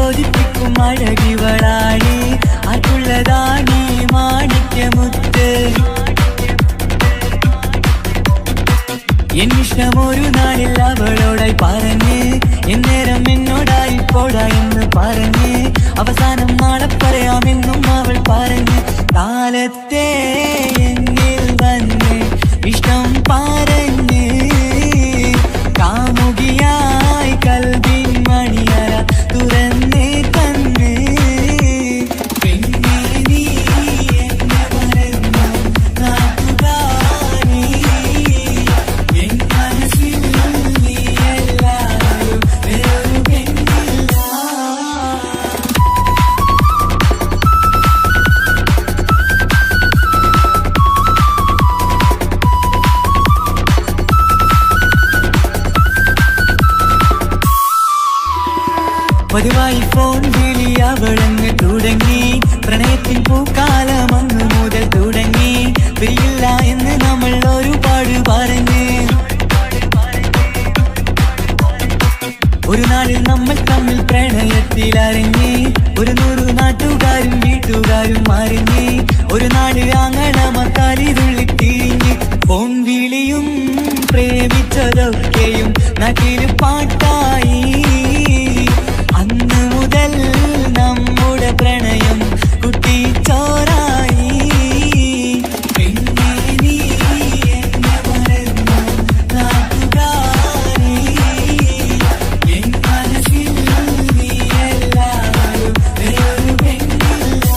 കൊതിപ്പിക്കും അഴകിവളാണ് അതുള്ളതാണ് മാണിക്യമുത്ത് എന്നിഷ്ടം ഒരു നാളിൽ അവളോടായി പറഞ്ഞ് എന്നേരം എന്നോടായി പോടാ എന്ന് പറഞ്ഞ് അവസാനം നാളെ പറയാമെന്നും അവൾ പറഞ്ഞ് കാലത്തെ എന്നിൽ വന്ന് ഇഷ്ടം പറഞ്ഞ് കാമുകിയായി കൽവിൻ മണിയറ തുറന്ന് തന്ന് പിന്നെ നീ എന്നെ മറന്നു നാട്ടുകാരി എൻ മനസ്സിൽ നീ എല്ലാവരും വേറൊരു പെണ്ണില്ല പതിവായി ഫോൺ വിളി അവളങ്ങ് തുടങ്ങി പ്രണയത്തിൻ പൂക്കാലം അന്ന് മുതൽ തുടങ്ങി പിരിയില്ല എന്ന് നമ്മൾ ഒരുപാട് പറഞ്ഞ് ഒരു നാളിൽ നമ്മൾ തമ്മിൽ പ്രണയത്തിലറിഞ്ഞ് 100 നാട്ടുകാരും വീട്ടുകാരും അറിഞ്ഞ് ഒരു നാട് ആങ്ങളമക്കാലിതുള്ളി തിരിഞ്ഞ് ഫോൺ വിളിയും പ്രേമിച്ചതൊക്കെയും നാട്ടിൽ പാട്ടായി അന്ന് മുതൽ നമ്മുടെ പ്രണയം കുട്ടിച്ചോറായി പിന്നെ നീ എന്നെ മറന്നു നാട്ടുകാരി എൻ മനസ്സിൽ നീ എല്ലാവരും വേറൊരു പെണ്ണില്ല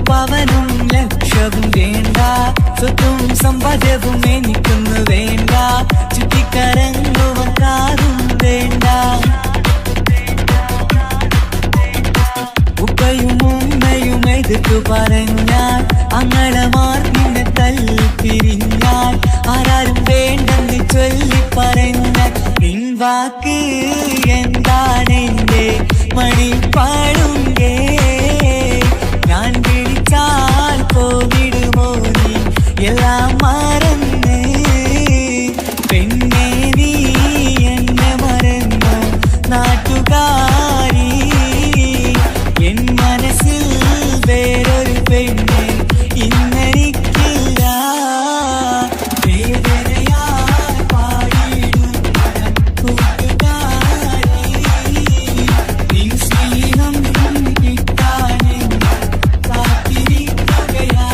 പവനും ലക്ഷവും വേണ്ട സ്വത്തും സമ്പാദ്യവും എനിക്കൊന്നു വേണ്ട ചുറ്റിക്കറങ്ങുവൻ കാറും വേണ്ട ഉപ്പയും ഉമ്മയും എതിർത്തു പറഞ്ഞാൽ അങ്ങളമാർ നിന്നെ തല്ലിപ്പിരിഞ്ഞാൽ ആരാരും വേണ്ടെന്ന് ചൊല്ലി പറഞ്ഞാൽ നിൻ വാക്ക് എന്താണെന്റെ മണിപ്പാടുങ്കേ ഞാൻ വിളിച്ചാൽ പോവിടുമോ നീ എല്ലാം മറന്ന് പെണ്ണെ നീ എന്നെ മറന്നു നാട്ടുകാരി എൻ മനസ്സിൽ വേറൊരു പെണ്ണ് ഇന്നെനിക്കില്ല വേദനയാൽ പാടിയിടുന്ന കൂട്ടുകാരി നിൻ സ്നേഹം കിട്ടാനെന്ന് കാത്തിരിക്കുകയാ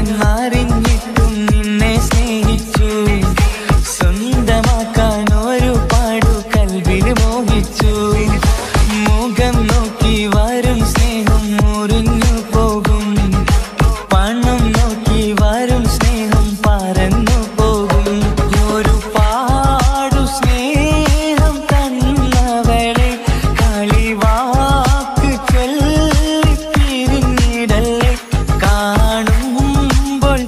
സ്വന്തമല്ലെന്നറിഞ്ഞിട്ടും നിന്നെ സ്നേഹിച്ചു സ്വന്തമാക്കാൻ ഒരുപാടു കൽവിൽ മോഹിച്ചു മുഖം നോക്കി വരും സ്നേഹം മുറിഞ്ഞു പോകും പണം നോക്കി വരും സ്നേഹം പറന്നു പോകും ഒരുപാടു സ്നേഹം തന്നവളെ കളിവാക്ക് ചൊല്ലി പിരിഞ്ഞിടല്ലേ കാണുമ്പോൾ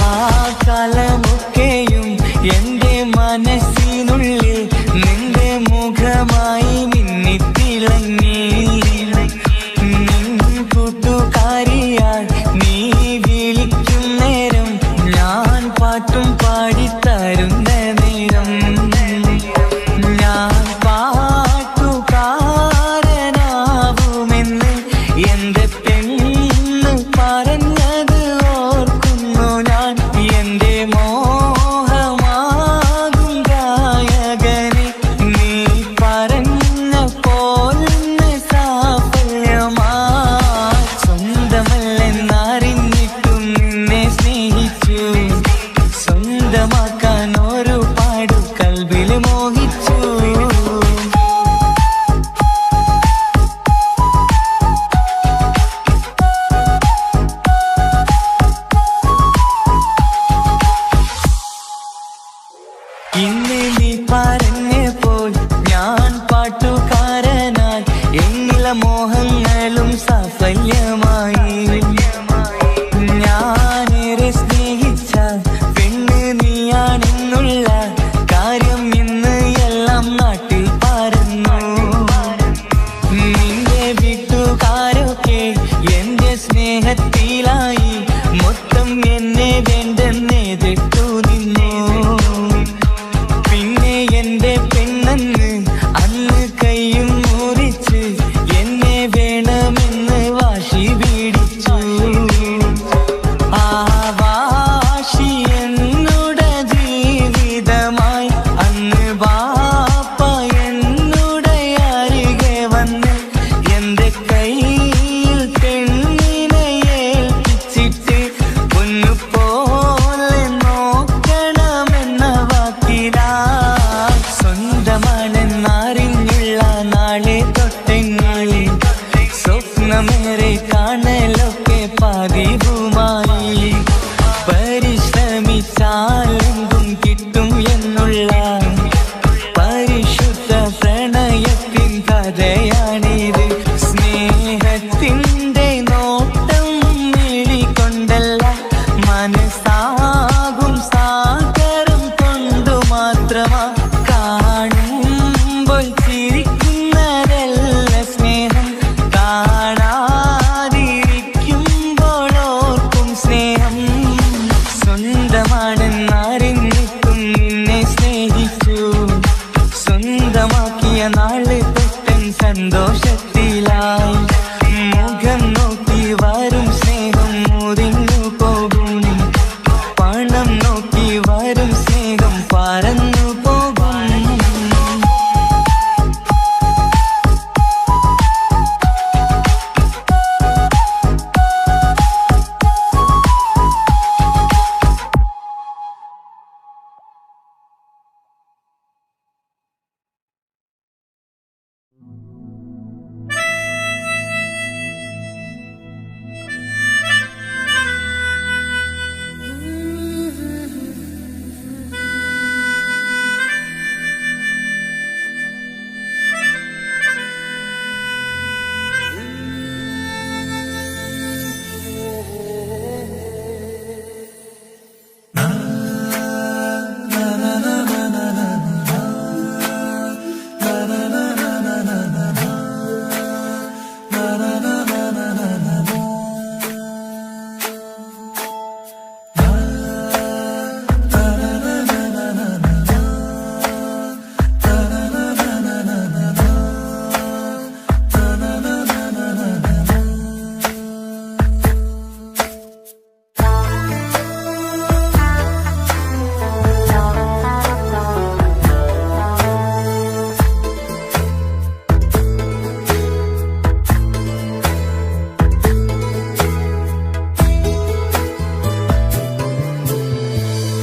ആ കാലമൊക്കെയും എൻ്റെ മനസ്സിനുള്ളിൽ നിന്റെ മുഖമായി മിന്നിത്തിളങ്ങി. കൂട്ടുകാരിയാൽ നീ വിളിക്കും നേരം ഞാൻ പാട്ടും പാടിത്തരുന്ന നേരം ഞാൻ പാട്ടുകാരനാവുമെന്ന് എൻ്റെ പെണ്ണ് പറഞ്ഞത് ഓർക്കുന്നു ഞാൻ. എൻ്റെ മോഹമാകും ഗായകനെ നീ പറഞ്ഞ പോലൊന്ന് സാഫല്യമാ. സ്വന്തമല്ലെന്നറിഞ്ഞിട്ടും നിന്നെ സ്നേഹിച്ചു, സ്വന്തമാക്കാൻ ഒരുപാട് കൽബിൽ മോഹിച്ചു. ഇന്ന് നീ പറഞ്ഞപ്പോൾ ഞാൻ പാട്ടുകാരനായി, എന്നിലെ മോഹങ്ങളും സാഫല്യമായി. ഞാനേറെ സ്നേഹിച്ച പെണ്ണ് നീയാണെന്നുള്ള കാര്യം ഇന്ന് എല്ലാം നാട്ടിൽ പറഞ്ഞു. നിന്റെ വീട്ടുകാരൊക്കെ എന്റെ സ്നേഹത്തിലായി, മൊത്തം എന്നെ വേണ്ടെന്നെതിർത്തു നിന്നു. പിന്നെ എന്റെ പെണ്ണെന്ന് അന്ന് കൈയും മുറിച്ച് എന്നെ വേണമെന്ന് വാശി പിടിച്ചു. ആ വാശി എന്നുടെ ജീവിതമായി. അന്ന് ബാപ്പ എന്നുടെ അരികെ വന്ന് എന്റെ കയ്യിൽ പെണ്ണിനെ ഏൽപ്പിച്ചിട്ട് പൊന്നുപോലെ നോക്കണമെന്ന വാക്കിലാ. സ്വന്തമാണെന്നറിഞ്ഞുള്ള നാളെ തൊട്ടെങ്ങളിൽ സ്വപ്നമേറെ കാണലൊക്കെ പതിവുമായി. പരിശ്രമിച്ചാലെന്തും കിട്ടും എന്നുള്ള പരിശുദ്ധ പ്രണയത്തിൻ കഥയാണിത്. സ്നേഹത്തിൻ്റെ നോട്ടം നേടിക്കൊണ്ടല്ല, മനസ്സാകും സാഗരം കൊണ്ടു മാത്രമാ. കാണുമ്പോൾ ചിരിക്കുന്നതല്ല സ്നേഹം, കാണാതിരിക്കുമ്പോൾ ഓർക്കും സ്നേഹം. സ്വന്തമാണെന്നറിഞ്ഞിട്ടും നിന്നെ സ്നേഹിച്ചു, സ്വന്തമാക്കിയ നാള് തൊട്ടൻ സന്തോഷത്തിലായി. മുഖം നോക്കി വരും സ്നേഹം മുറിഞ്ഞു പോകും, പണം നോക്കി വരും സ്നേഹം പറന്നു പോകും.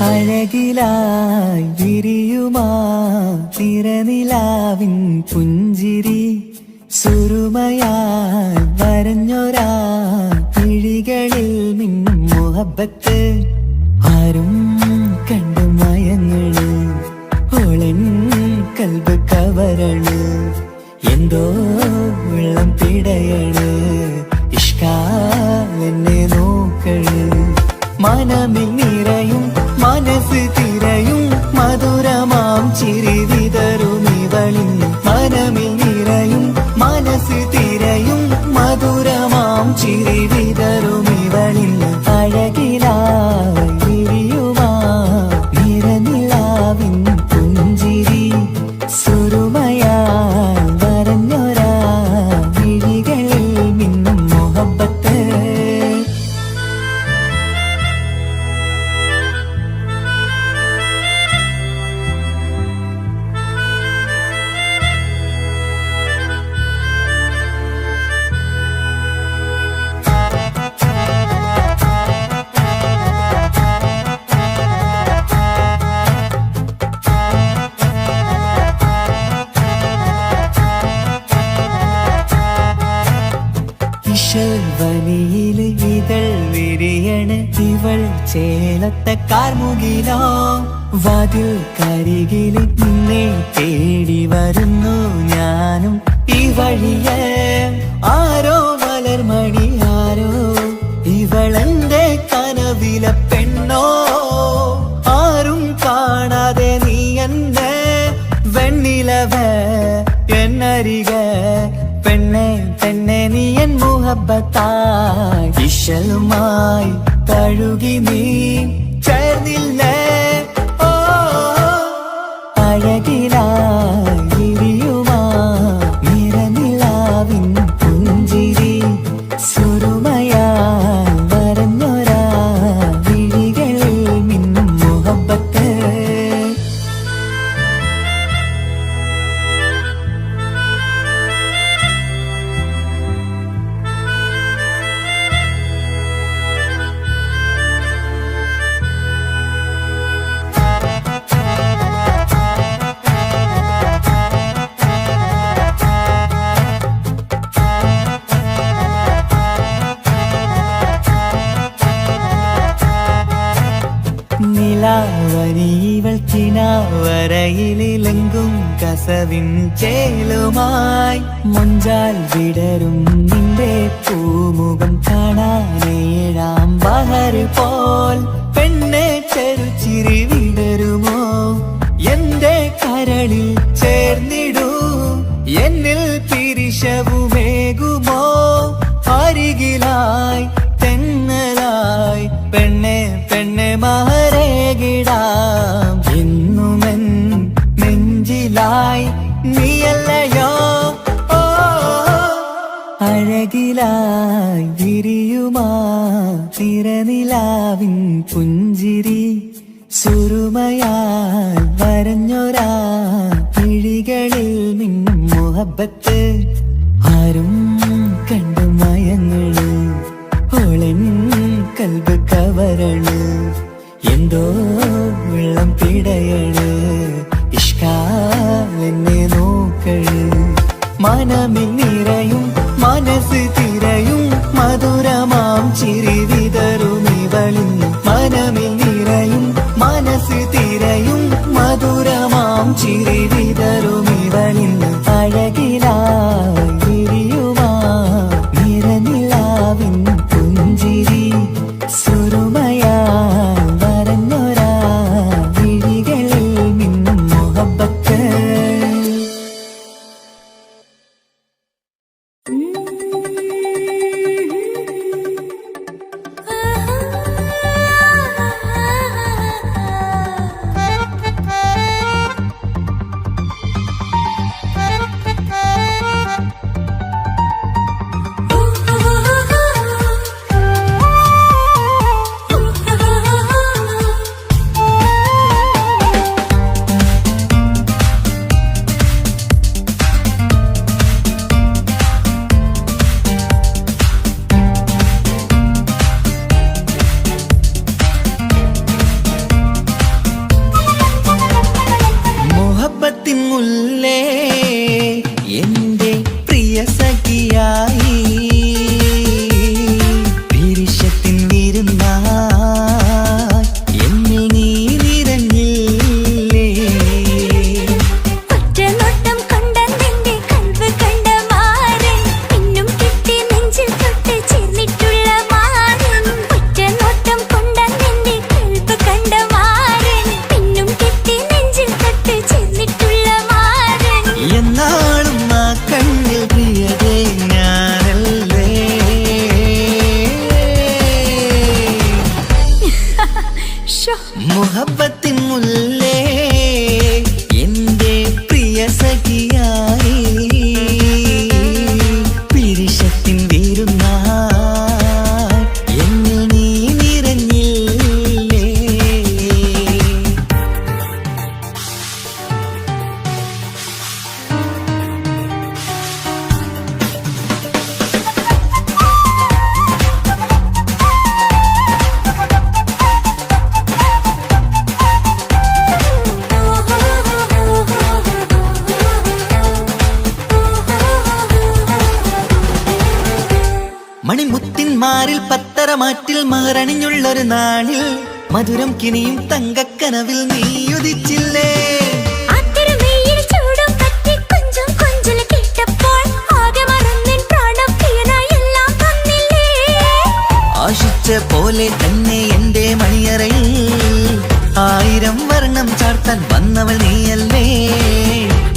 അഴകിലായി വിരിയുമാ തിരനിലാവിൻ പുഞ്ചിരി, സുറുമയായി വരഞ്ഞൊരാ കിഴികളിൽ മിന്നും മുഹബത്ത്. ആരും കണ്ടു മയങ്ങണ്, ഓളൻ കൽബ് കവരണ്. എന്തോ വെള്ളം പിടയണ്, ഇഷ്കാ എന്നെ നോക്കണ്. മനമിൽ നിറയും മനസ്സ് തിരയും മധുരമാം ചിരി വിതറും ഇവളിന്ന് മനമിൽ നിറയും മനസ്സ് തിരയും മധുരമാം ചിരി വിതറും ഇവളിന്ന് അഴകിലായി വിരിയുമാ നിറനിലാവിൻ പുഞ്ചിരി സുറുമയാൽ വരഞ്ഞൊരാ വിഴികളിൽ മിന്നും മുഹബത്ത് വനിയില് ഇതൾ വിരിയണ് ഇവൾ ചേലത്തെ കാർമുകിലോ വാതിൽ കരികില് നിന്നെ തേടി വരുന്നു ഞാനും ഈ വഴിയെ ആരോ മലർമണി ആരോ ഇവളെന്റെ കനവിലെ പെണ്ണോ ആരും കാണാതെ നീ എന്നെ വെണ്ണിലവ എന്നരിക പെണ്ണെ പെണ്ണെ നീ എൻ മുഹബത്തായി ഇശലുമായി തഴുകി നീ ചേർന്നില്ലേ ഓ അഴകിലായി വിരിയുമാ നിറനിലാവിൻ പുഞ്ചിരി സുറുമയാൽ വരഞ്ഞൊരാ വിഴികളിൽ മിന്നും മുഹബത്ത് നിലാവനിവൾ കിനാവരയിലെങ്കും കസവിൻ ചേലുമായി മുഞ്ചാൽ വിടരും നിന്റെ പൂമുഖം കാണാനേഴാം ബഹർ പോൽ പെണ്ണെ ചെറുചിരി വിടരുമോ എന്റെ കരളിൽ ചേർന്നിടൂ എന്നിൽ പിരിശവുമേകുമോ അരികിലായി തെന്നലായി പെണ്ണെ പെണ്ണെ മഹരേകിടാം എന്നുമെൻ നെഞ്ചിലായി നീയല്ലയോ ഓ അഴകിലായി വിരിയുമാ തിരനിലാവിൻ പുഞ്ചിരി സുറുമയാൽ വരഞ്ഞൊരാ കിഴികളിൽ മിന്നും മുഹബത്ത് ആരും കണ്ടു മയങ്ങള് ഓളൻ കൽബ് കവരണ് എന്തോ വെള്ളം പിടയണ് ഇഷ്കാലെന്നെ നോക്കള് മനമിൽ നിറയും മനസ്സ് തിരയും മധുരമാം ചിരി വിതറും ഇവളിന്ന് മനമിൽ നിറയും മനസ്സ് തിരയും മധുരമാം ചിരി വിതറും ഇവളിന്ന് അഴകിലായി വിരിയുമാ നിറനിലാവിൻ പുഞ്ചിരി സുറുമയാൽ വരഞ്ഞൊരാ വിഴികളിൽ മിന്നും മുഹബത്ത് ആഹാ മുഹബത്തിൻ മുല്ലേ എന്റെ പ്രിയ സഖിയായി പിരിശത്തിൻ വീരുന്നായി എന്നിൽ നീ നിറഞ്ഞില്ലേ. മണിമുത്തിന്മാരിൽ പത്തരമാറ്റിൽ മഹറണിഞ്ഞുള്ളൊരു നാളിൽ മധുരം കിനിയും തങ്കക്കനവിൽ നീ ഉദിച്ചില്ലേ. ആശിച്ച പോലെ തന്നെ എന്റെ മണിയറയിൽ 1000 വർണ്ണം ചാർത്താൻ വന്നവൾ നീയല്ലേ.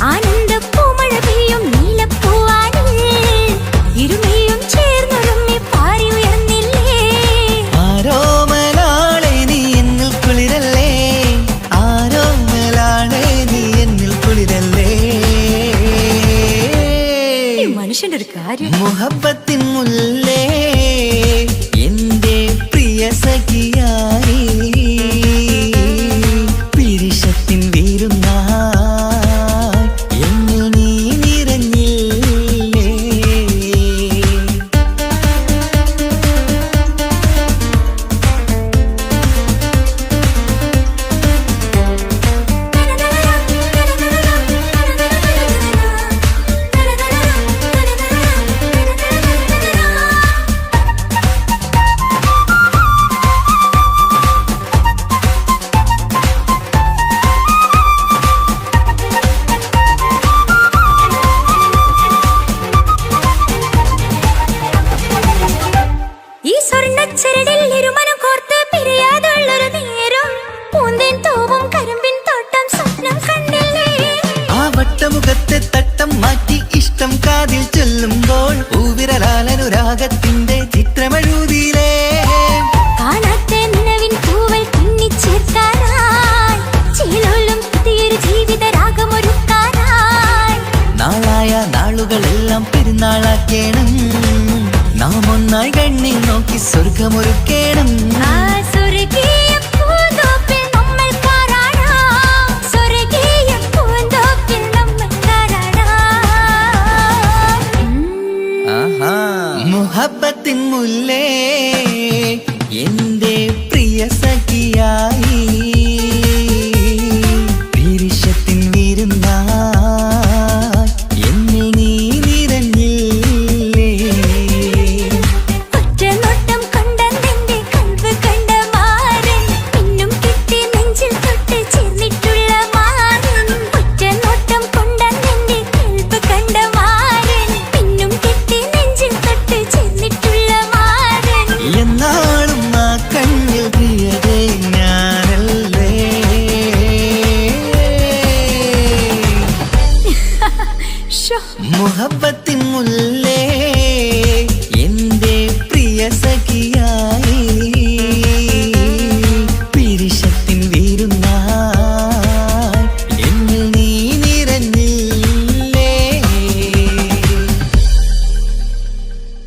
ആനന്ദപ്പൂമഴ പെയ്യും നീലപ്പൂവാനിൽ ഇരുമയും ചേർന്നൊരുമ്മി പാറി ഉയർന്നില്ലേ. ആരോമലാളെ നീ എന്നിൽ കുളിരല്ലേ, ആരോമലാളെ നീ എന്നിൽ കുളിരല്ലേ. മനുഷ്യന്റെ ഒരു കാര്യം. മുഹബത്തിൻ മുല്ലേ എന്റെ പ്രിയ സഖിയായി പിരിശത്തിൻ വീരുന്നായി എന്നിൽ നീ നിറഞ്ഞില്ലേ. ഈ സ്വർണ്ണച്ചരടിൽ ഇരുമനം കോർത്ത് പിരിയാതുള്ളൊരു നേരം പൂന്തേൻ തൂവും കരിമ്പിൻ തോട്ടം സ്വപ്നം കണ്ടില്ലേ. ആ വട്ടമുഖത്തെ തട്ടം മാറ്റി ഇഷ്ടം കാതിൽ ചൊല്ലുമ്പോൾ പൂവിരലാലനുരാഗത്തിന്റെ ചിത്രമെഴുതിയിലേ. കാണാത്ത നിലവിൻ പൂവൽ പിന്നിച്ചേർക്കാനായി ചീലോലും പുതിയൊരു ജീവിത രാഗമൊരുക്കാനായി നാളായ നാളുകളെല്ലാം പെരുന്നാളാക്കേണം, നാം ഒന്നായി കണ്ണി നോക്കി സ്വർഗമൊരുക്കേണം.